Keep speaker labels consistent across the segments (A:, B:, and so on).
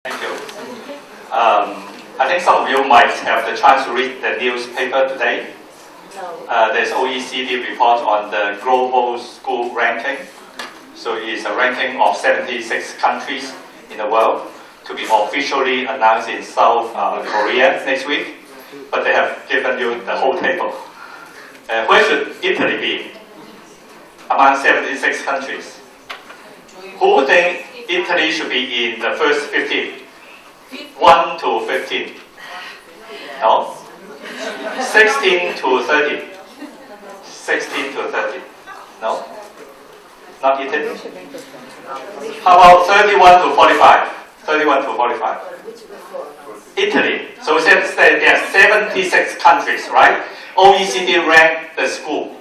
A: Thank you. I think some of you might have the chance to read the newspaper today. There's OECD report on the global school ranking. So it's a ranking of 76 countries in the world to be officially announced in South Korea next week. But they have given you the whole table. Where should Italy be among 76 countries? Who would think Italy should be in the first 15? 1 to 15? No? 16 to 30? 16 to 30? No? Not Italy? How about 31 to 45? 31 to 45? Italy. So there are 76 countries, right? OECD ranked the school.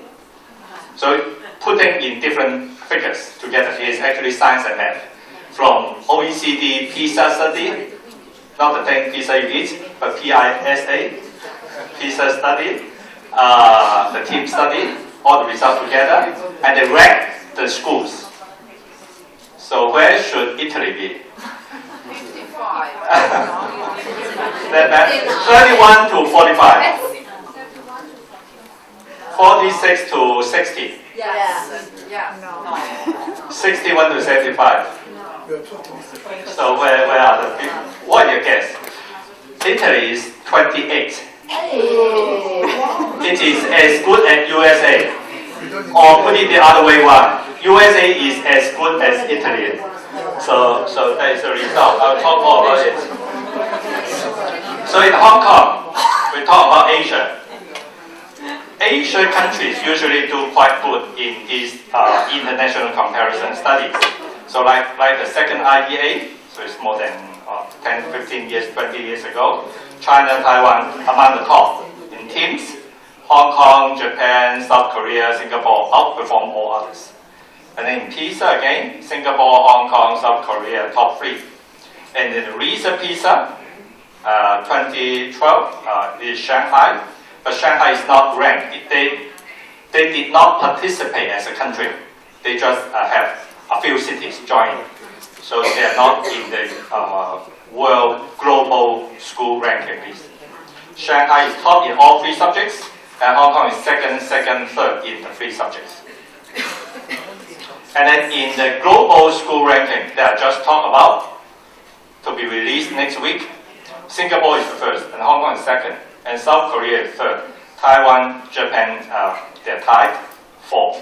A: So putting in different figures together is actually science and math. From OECD PISA study, not the thing PISA you eat, but PISA, PISA study, the team study, all the results together, and they rank the schools. So where should Italy be?
B: 55.
A: 31 to 45. 46 to 60.
B: Yes. Yeah. No.
A: 61 to 75. So where are the people? What do you guess? Italy is 28. It is as good as USA. Or put it the other way around. USA is as good as Italy. So that is the result. I'll talk more about it. So in Hong Kong, we talk about Asia. Asian countries usually do quite good in these international comparison studies. So like the second IEA, so it's more than 10, 15 years, 20 years ago, China, Taiwan among the top in teams. Hong Kong, Japan, South Korea, Singapore outperform all others. And then in PISA again, Singapore, Hong Kong, South Korea, top 3. And in the recent PISA, 2012 is Shanghai, but Shanghai is not ranked. They did not participate as a country. They just have a few cities joining. So they are not in the world global school ranking list. Shanghai is top in all 3 subjects, and Hong Kong is second, third in the 3 subjects. And then in the global school ranking that I just talked about, to be released next week, Singapore is the first, and Hong Kong is second, and South Korea is third. Taiwan, Japan, they're tied, 4.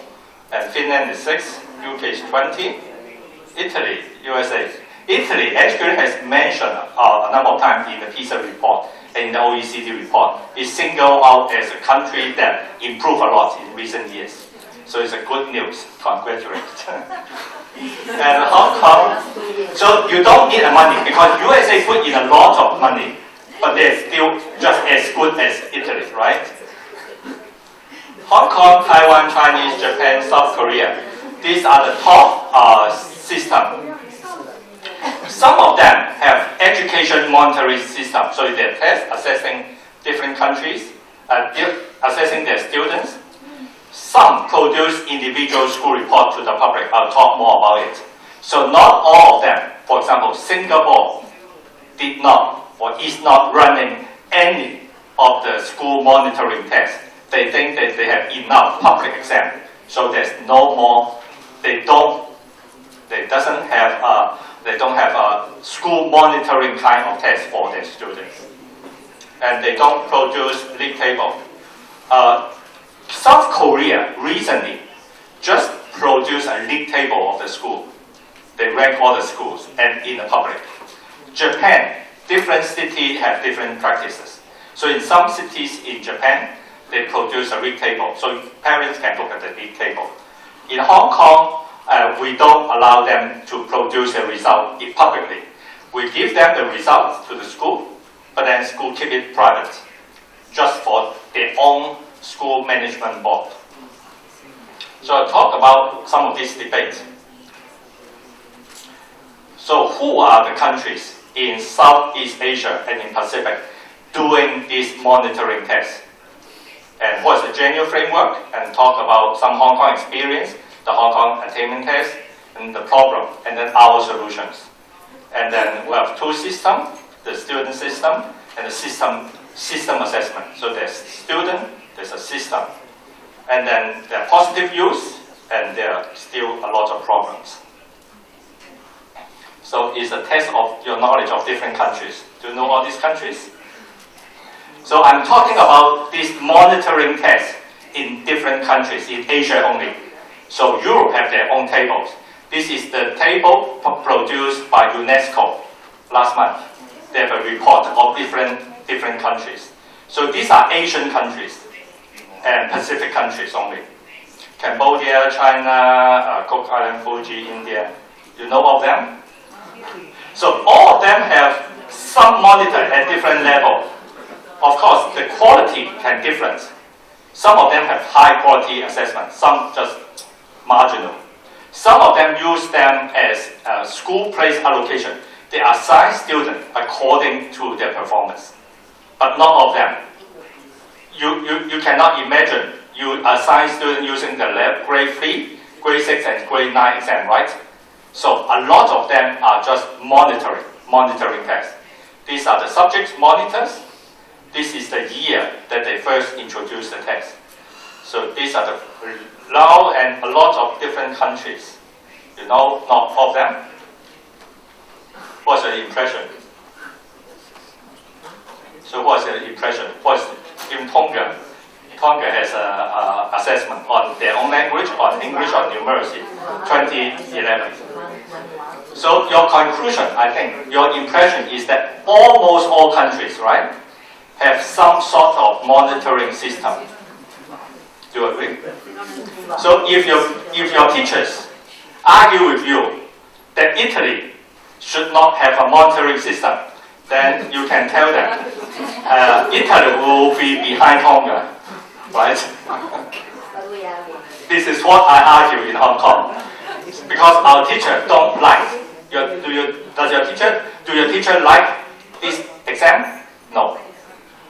A: And Finland is 6, UK is 20, Italy, USA. Italy actually has mentioned a number of times in the PISA report and in the OECD report. It's singled out as a country that improved a lot in recent years. So it's a good news. Congratulations. And Hong Kong, so you don't need the money because USA put in a lot of money, but they're still just as good as Italy, right? Hong Kong, Taiwan, Chinese, Japan, South Korea. These are the top systems. Some of them have education monitoring systems, so they test assessing different countries, assessing their students. Some produce individual school report to the public. I'll talk more about it. So not all of them. For example, Singapore did not or is not running any of the school monitoring tests. They think that they have enough public exam, so there's no more. They don't have a school monitoring kind of test for their students, and they don't produce league table. South Korea recently just produced a league table of the school. They rank all the schools and in the public. Japan, different cities have different practices. So in some cities in Japan, they produce a league table, so parents can look at the league table. In Hong Kong, we don't allow them to produce a result publicly. We give them the results to the school, but then school keep it private, just for their own school management board. So I'll talk about some of these debates. So who are the countries in Southeast Asia and in Pacific doing this monitoring test? And what's the general framework? And talk about some Hong Kong experience, the Hong Kong attainment test, and the problem, and then our solutions. And then we have two systems, the student system and the system assessment. So there's student, there's a system. And then there are positive use, and there are still a lot of problems. So it's a test of your knowledge of different countries. Do you know all these countries? So I'm talking about this monitoring test in different countries, in Asia only. So Europe have their own tables. This is the table produced by UNESCO last month. They have a report of different countries. So these are Asian countries and Pacific countries only. Cambodia, China, Cook Island, Fuji, India. You know all of them? So all of them have some monitor at different level. Of course, the quality can differ. Some of them have high quality assessment, some just marginal. Some of them use them as school place allocation. They assign students according to their performance. But not all of them. You cannot imagine you assign students using the grade 3, grade 6, and grade 9 exam, right? So a lot of them are just monitoring tests. These are the subject monitors. This is the year that they first introduced the test. So these are the now and a lot of different countries. You know, not all of them. What's your impression? So what's your impression? In Tonga? Tonga has an assessment on their own language, on English, on numeracy, 2011. So your conclusion, I think, your impression is that almost all countries, right, have some sort of monitoring system. Do you agree? So if your teachers argue with you that Italy should not have a monitoring system, then you can tell them Italy will be behind Tonga, right? This is what I argue in Hong Kong, because our teacher don't like. Do your teacher like this exam? No.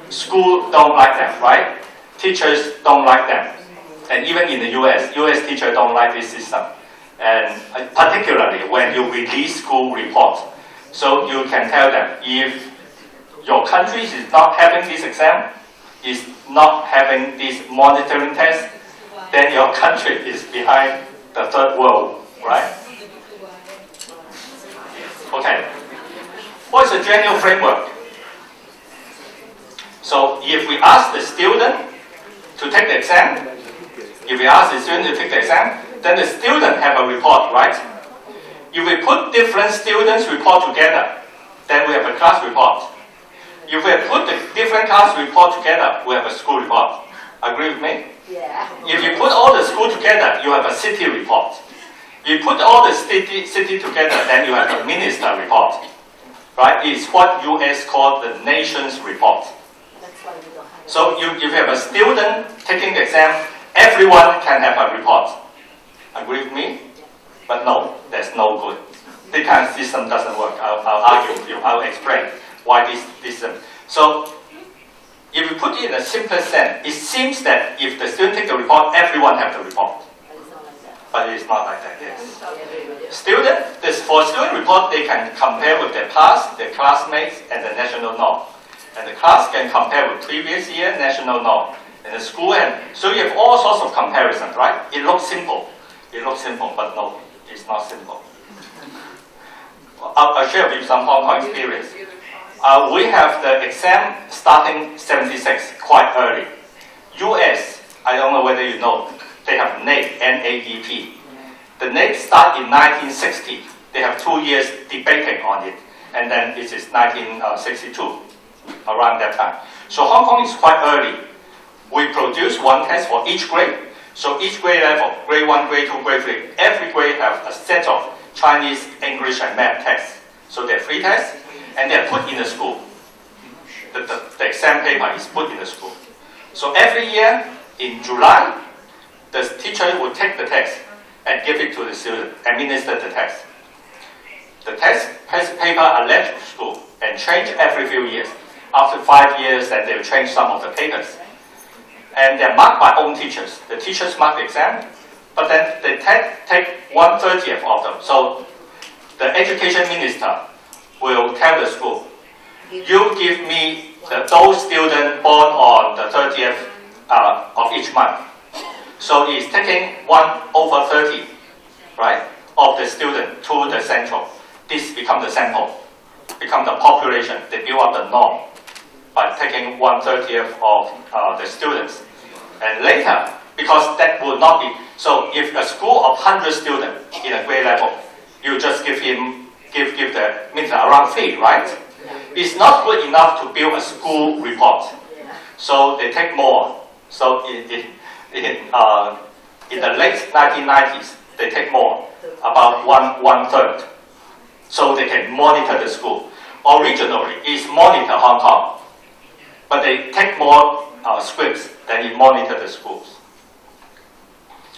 A: School don't like them, right? Teachers don't like them. And even in the US teachers don't like this system. And particularly when you release school report. So you can tell them, if your country is not having this exam, is not having this monitoring test, then your country is behind the third world, right? Okay. What is the general framework? So if we ask the student to take the exam, then the student have a report, right? If we put different students' report together, then we have a class report. If we put the different class report together, we have a school report. Agree with me?
B: Yeah.
A: If you put all the school together, you have a city report. You put all the city together, then you have a minister report. Right? It's what US call the nation's report. So if you have a student taking the exam, everyone can have a report. Agree with me? But no, that's no good. This kind of system doesn't work. I'll argue with you. I'll explain why this system. So if you put it in a simpler sense, it seems that if the student takes the report, everyone has the report. But it's not like that, yes. For student report, they can compare with their past, their classmates, and the national norm. And the class can compare with previous year national norm. And the school, and so you have all sorts of comparisons, right? It looks simple. But no, it's not simple. I'll share with you some Hong Kong experience. We have the exam starting 76, quite early. US, I don't know whether you know, they have NAEP, N-A-E-P. The NAEP start in 1960. They have 2 years debating on it. And then it is 1962, around that time. So Hong Kong is quite early. We produce one test for each grade. So each grade level, grade 1, grade 2, grade 3, every grade have a set of Chinese, English, and math tests. So they're free tests, and they're put in the school. The exam paper is put in the school. So every year, in July, the teacher will take the test and give it to the student, administer the test. The test paper are left to school and change every few years. After 5 years, then they'll change some of the papers. And they're marked by own teachers. The teachers mark the exam, but then they take 1/30 of them. So the education minister will tell the school, you give me those students born on the 30th of each month. So it's taking 1/30, right, of the student to the central. This becomes the sample, become the population. They build up the norm by taking 1/30 of the students. And later, because that would not be, so if a school of 100 students in a grade level, you just give the means around 3, right? It's not good enough to build a school report. So they take more. So in the late 1990s, they take more, about one third. So they can monitor the school. Originally, it's monitor Hong Kong, but they take more scripts than it monitor the schools.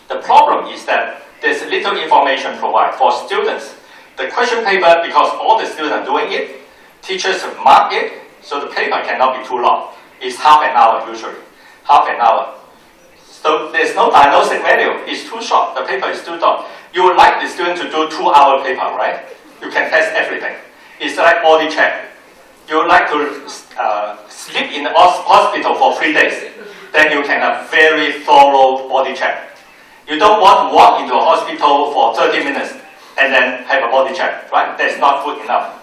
A: The problem is that there's little information provided for students. The question paper, because all the students are doing it, teachers mark it, so the paper cannot be too long. It's half an hour usually, half an hour. So there's no diagnostic value. It's too short. The paper is too short. You would like the student to do 2-hour paper, right? You can test everything. It's like body check. You would like to sleep in the hospital for 3 days. Then you can have very thorough body check. You don't want to walk into a hospital for 30 minutes and then have a body check, right? That's not good enough.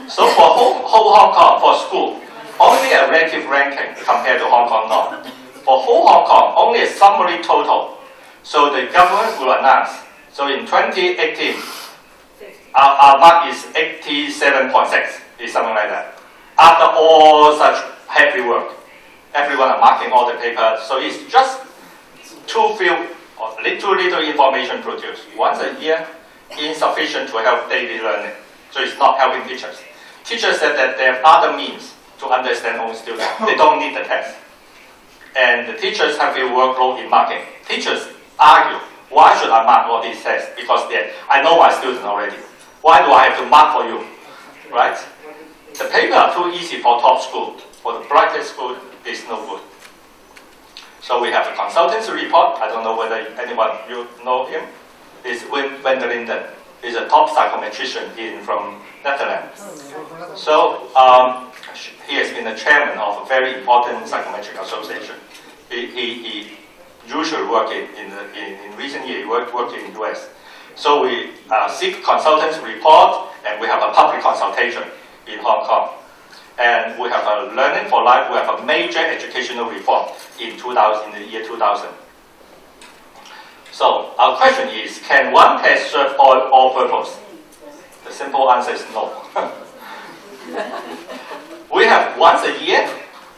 A: So for whole Hong Kong, for school, only a relative ranking compared to Hong Kong norm. For whole Hong Kong, only a summary total. So the government will announce. So in 2018, our mark is 87.6, is something like that. After all such heavy work, everyone are marking all the papers. So it's just too few or too little information produced. Once a year, insufficient to help daily learning. So it's not helping teachers. Teachers said that they have other means to understand own students. They don't need the test. And the teachers have a workload in marking. Teachers argue, why should I mark all these tests? Because I know my students already. Why do I have to mark for you? Right? The paper are too easy for top school. For the brightest school, it's no good. So we have a consultancy report. I don't know whether anyone you know him. It's Wim van der Linden. He's a top psychometrician from Netherlands. So he has been the chairman of a very important psychometric association. He usually work in recent years, he worked in the US. So we seek consultants report, and we have a public consultation in Hong Kong. And we have a Learning for Life, we have a major educational reform in the year 2000. So our question is, can one test serve all purpose? The simple answer is no. We have once a year.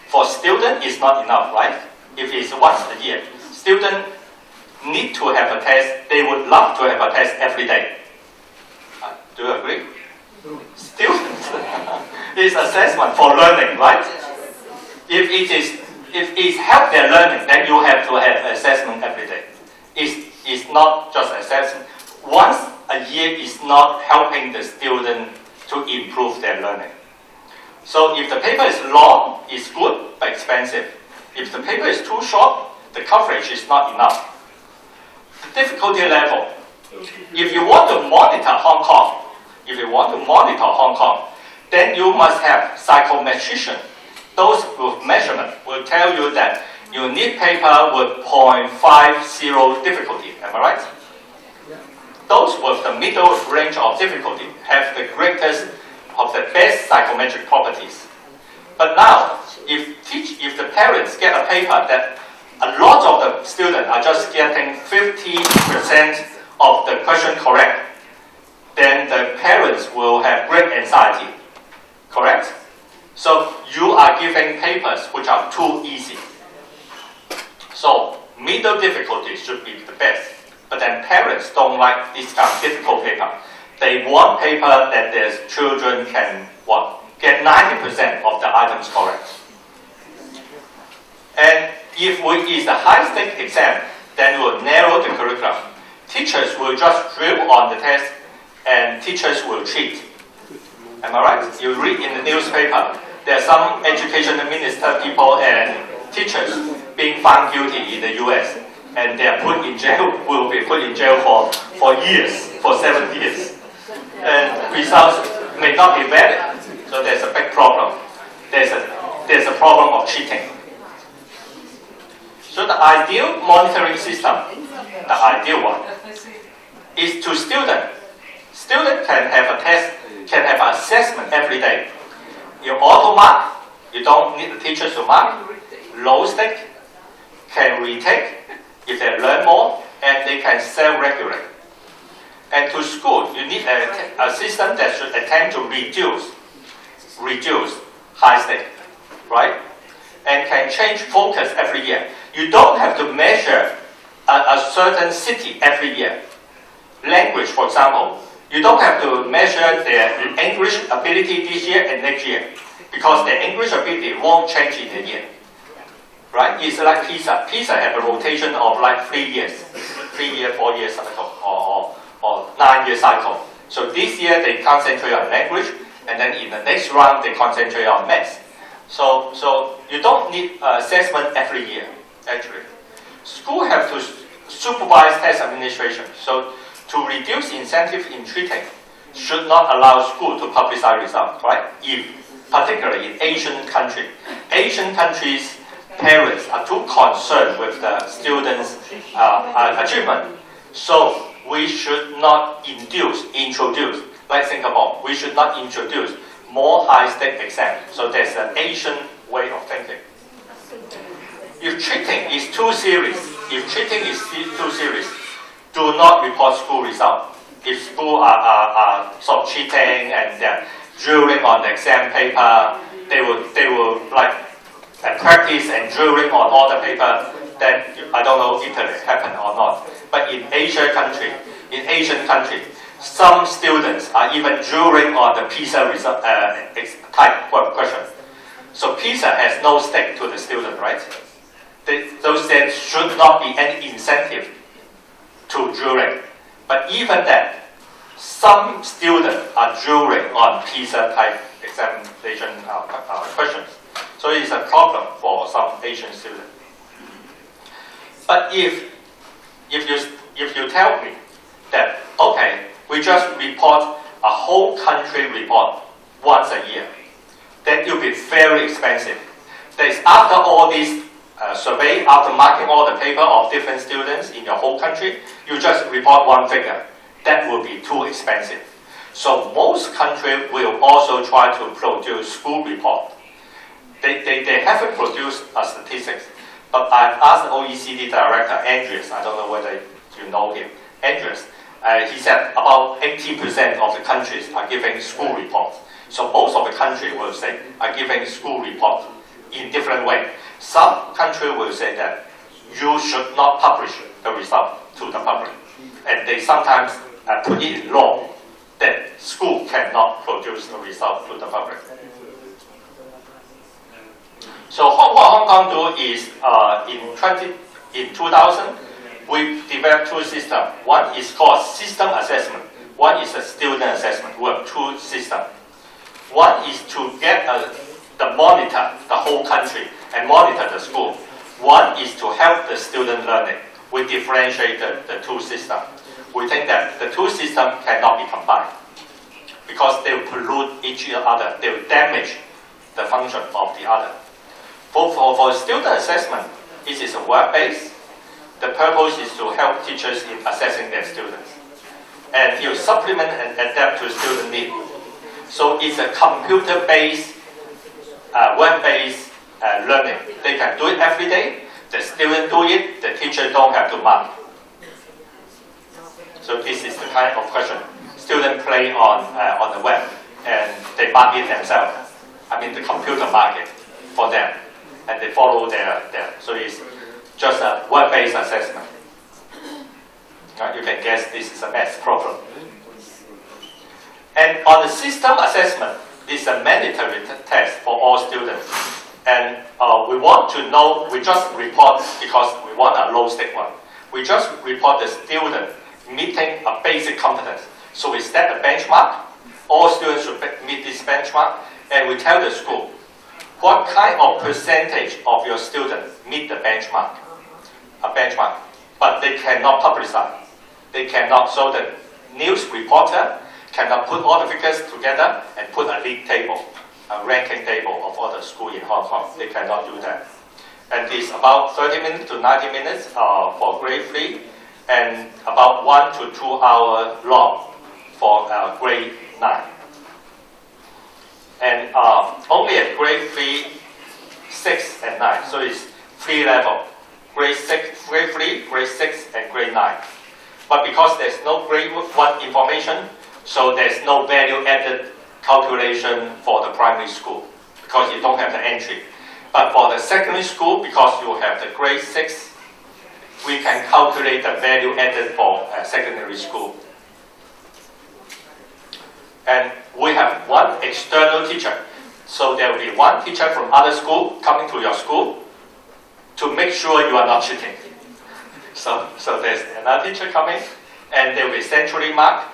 A: For student, it's not enough, right? If it's once a year. Student need to have a test. They would love to have a test every day. Do you agree? Students is assessment for learning, right? If it helps their learning, then you have to have assessment every day. It's not just assessment. Once a year is not helping the student to improve their learning. So if the paper is long, it's good but expensive. If the paper is too short, the coverage is not enough. The difficulty level. If you want to monitor Hong Kong, then you must have psychometrician. Those with measurement will tell you that you need paper with 0.50 difficulty. Am I right? Those with the middle range of difficulty have the greatest of the best psychometric properties. But now, if the parents get a paper that a lot of the students are just getting 50% of the question correct, then the parents will have great anxiety. Correct? So you are giving papers which are too easy. So middle difficulty should be the best. But then parents don't like this kind of difficult paper. They want paper that their children can get 90% of the items correct. And if it's a high-stake exam, then we'll narrow the curriculum. Teachers will just drill on the test, and teachers will cheat. Am I right? You read in the newspaper, there are some education minister people and teachers being found guilty in the US, and they are put in jail, will be put in jail for years, for 7 years. And results, may not be valid. So there's a big problem. There's a problem of cheating. So the ideal monitoring system, the ideal one, is to student. Student can have a test, can have an assessment every day. You auto mark, you don't need the teacher to mark. Low stake, can retake if they learn more, and they can self-regulate. And to school, you need a system that should attempt to reduce high stake, right? And can change focus every year. You don't have to measure a certain city every year. Language, for example, you don't have to measure their English ability this year and next year, because their English ability won't change in a year. Right? It's like PISA. PISA have a rotation of like 3 years, 4-year cycle, or 9-year cycle. So this year they concentrate on language, and then in the next round they concentrate on maths. So you don't need assessment every year, actually. School have to supervise test administration. So to reduce incentive in cheating, should not allow school to publicize results, right? If, particularly in Asian countries, parents are too concerned with the students' achievement. So we should not introduce, like Singapore, we should not introduce more high-stake exams. So there's an Asian way of thinking. If cheating is too serious, do not report school results. If school are sort of cheating and they're drilling on the exam paper, they will like practice and drilling on all the paper, then I don't know if it happened or not. But in Asian country, some students are even drilling on the PISA result, type question. So PISA has no stake to the student, right? Those there should not be any incentive to drilling. But even that, some students are drilling on PISA type examination questions. So it's a problem for some Asian students. But if you tell me that, okay, we just report a whole country report once a year, then it will be very expensive. That is, after all these survey, after marking all the paper of different students in your whole country, you just report one figure. That will be too expensive. So most countries will also try to produce school report. They haven't produced statistics, but I've asked the OECD director, Andreas, I don't know whether you know him, Andreas, he said about 80% of the countries are giving school reports. So most of the countries will say are giving school reports in different ways. Some countries will say that you should not publish the result to the public. And they sometimes put it in law that school cannot produce the result to the public. So what Hong Kong do is in 2000, we developed two systems. One is called system assessment. One is a student assessment. We have two systems. One is to get the monitor the whole country and monitor the school. One is to help the student learning. We differentiated the two systems. We think that the two systems cannot be combined because they will pollute each other. They will damage the function of the other. For student assessment, it is a web-based. The purpose is to help teachers in assessing their students. And you supplement and adapt to student needs. So it's a computer-based, web-based learning. They can do it every day. The student do it, the teacher don't have to mark. So this is the kind of question. Students play on the web and they mark it themselves. I mean the computer mark it for them. And they follow their so it's just a web-based assessment. You can guess this is a math problem. And on the system assessment, it's a mandatory test for all students. And we want to know, we just report because we want a low-stake one. We just report the student meeting a basic competence. So we set a benchmark. All students should meet this benchmark. And we tell the school, what kind of percentage of your students meet the benchmark? A benchmark. But they cannot publicize. They cannot. So the news reporter cannot put all the figures together and put a league table, a ranking table of all the schools in Hong Kong. They cannot do that. And it's about 30 minutes to 90 minutes for grade 3, and about 1 to 2 hours long for grade 9. And only at grade 3, 6, and 9. So it's 3 levels. Grade 6, grade 3, grade 6, and grade 9. But because there's no grade 1 information, so there's no value-added calculation for the primary school, because you don't have the entry. But for the secondary school, because you have the grade 6, we can calculate the value added for secondary school. And we have one external teacher. So there will be one teacher from other school coming to your school to make sure you are not cheating. So there's another teacher coming, and they will be centrally marked.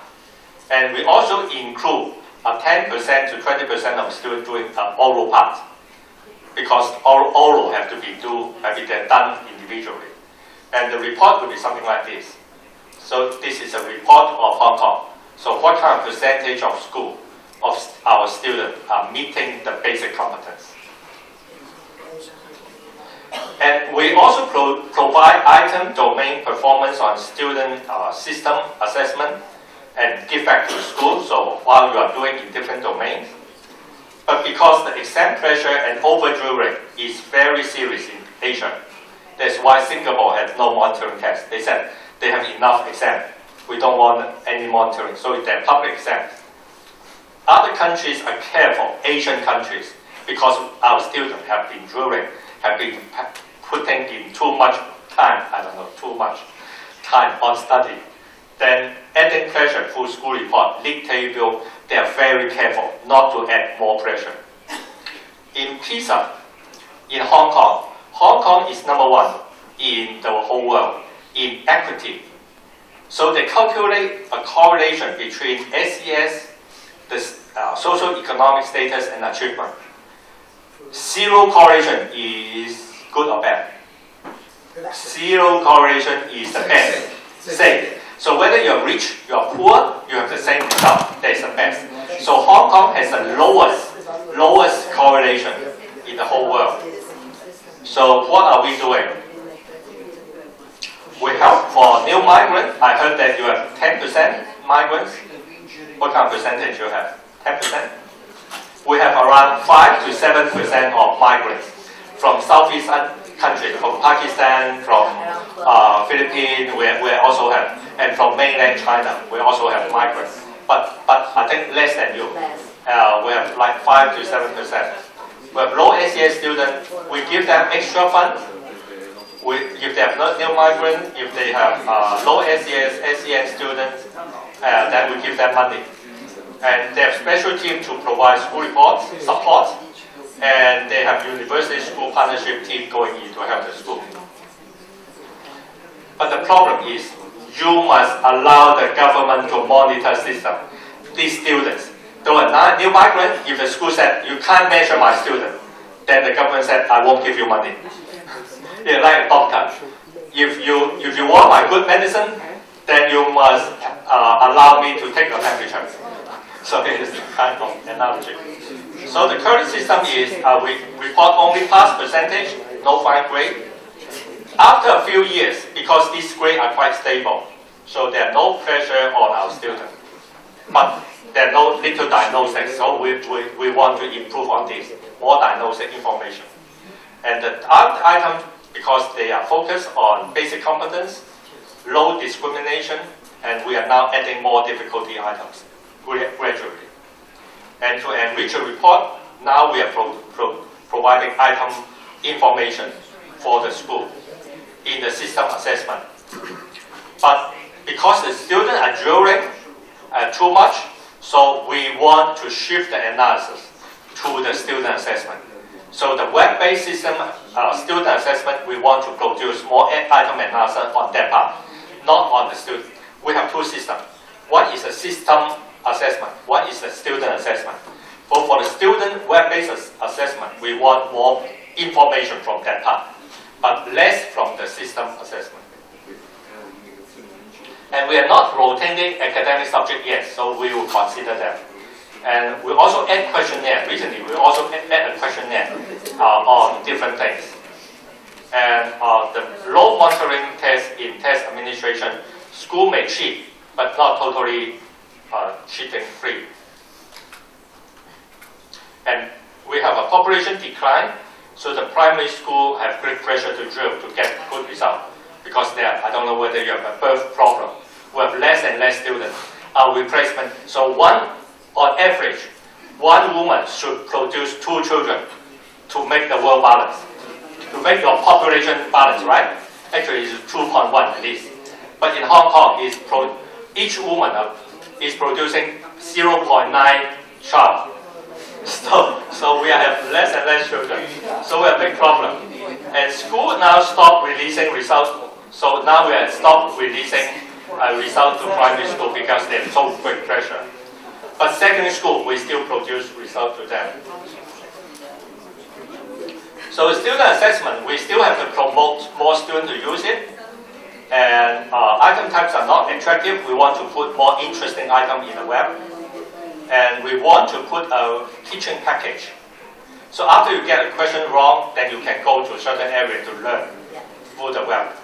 A: And we also include a 10% to 20% of students doing an oral part, because oral have to be done individually. And the report will be something like this. So this is a report of Hong Kong. So what kind of percentage of school, of our students are meeting the basic competence? And we also provide item domain performance on student system assessment and give back to school, so while you are doing in different domains. But because the exam pressure and overdue rate is very serious in Asia, that's why Singapore has no monitoring test. They said they have enough exam. We don't want any monitoring, so they're public exams. Other countries are careful, Asian countries, because our students have been drilling, have been putting in too much time on study. Then adding pressure through school report, league table, they are very careful not to add more pressure. In PISA, in Hong Kong is number 1 in the whole world in equity. So they calculate a correlation between SES, the social economic status and achievement. 0 correlation is good or bad. 0 correlation is the best. Same. So whether you're rich, you're poor, you have the same result. That's the best. So Hong Kong has the lowest correlation in the whole world. So what are we doing? We help for new migrants. I heard that you have 10% migrants. What kind of percentage you have? 10%? We have around 5 to 7% of migrants from Southeast countries, from Pakistan, from Philippines, we also have, and from mainland China, we also have migrants. But I think less than you. We have like 5 to 7%. We have low SES students. We give them extra funds. If they have no new migrants, if they have low SEN students, then we give them money. And they have special team to provide school reports, support, and they have university school partnership team going in to help the school. But the problem is, you must allow the government to monitor system. These students, though a new migrant, if the school said, you can't measure my student, then the government said, I won't give you money. Yeah, like a doctor. If you want my good medicine, then you must allow me to take your temperature. So this is kind of analogy. So the current system is we report only pass percentage, no fine grade. After a few years, because these grades are quite stable, so there are no pressure on our students. But there are no little diagnosis, so we want to improve on this, more diagnostic information. And the other items, because they are focused on basic competence, low discrimination, and we are now adding more difficulty items gradually. And to enrich a report, now we are providing item information for the school in the system assessment. But because the students are drilling too much, so we want to shift the analysis to the student assessment. So the web-based system student assessment, we want to produce more item analysis on that part, not on the student. We have 2 systems. One is a system assessment, one is a student assessment. But for the student web-based assessment, we want more information from that part, but less from the system assessment. And we are not rotating academic subject yet, so we will consider that. And we also add questionnaire. Recently, we also add a questionnaire on different things. And the load monitoring test in test administration, school may cheat, but not totally cheating free. And we have a population decline, so the primary school have great pressure to drill to get good result. Because there, I don't know whether you have a birth problem. We have less and less students. Our replacement, so on average, one woman should produce 2 children to make the world balance. To make your population balance, right? Actually, it's 2.1 at least. But in Hong Kong, each woman is producing 0.9 child. So we have less and less children. So we have a big problem. And school now stop releasing results. So now we have stopped releasing results to primary school because they have so great pressure. But secondary school, we still produce results to them. So student assessment, we still have to promote more students to use it. And item types are not attractive. We want to put more interesting items in the web. And we want to put a teaching package. So after you get a question wrong, then you can go to a certain area to learn through the web.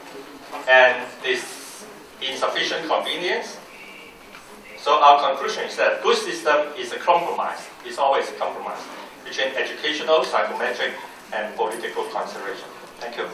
A: And this insufficient convenience. So our conclusion is that good system is a compromise. It's always a compromise between educational, psychometric, and political consideration. Thank you.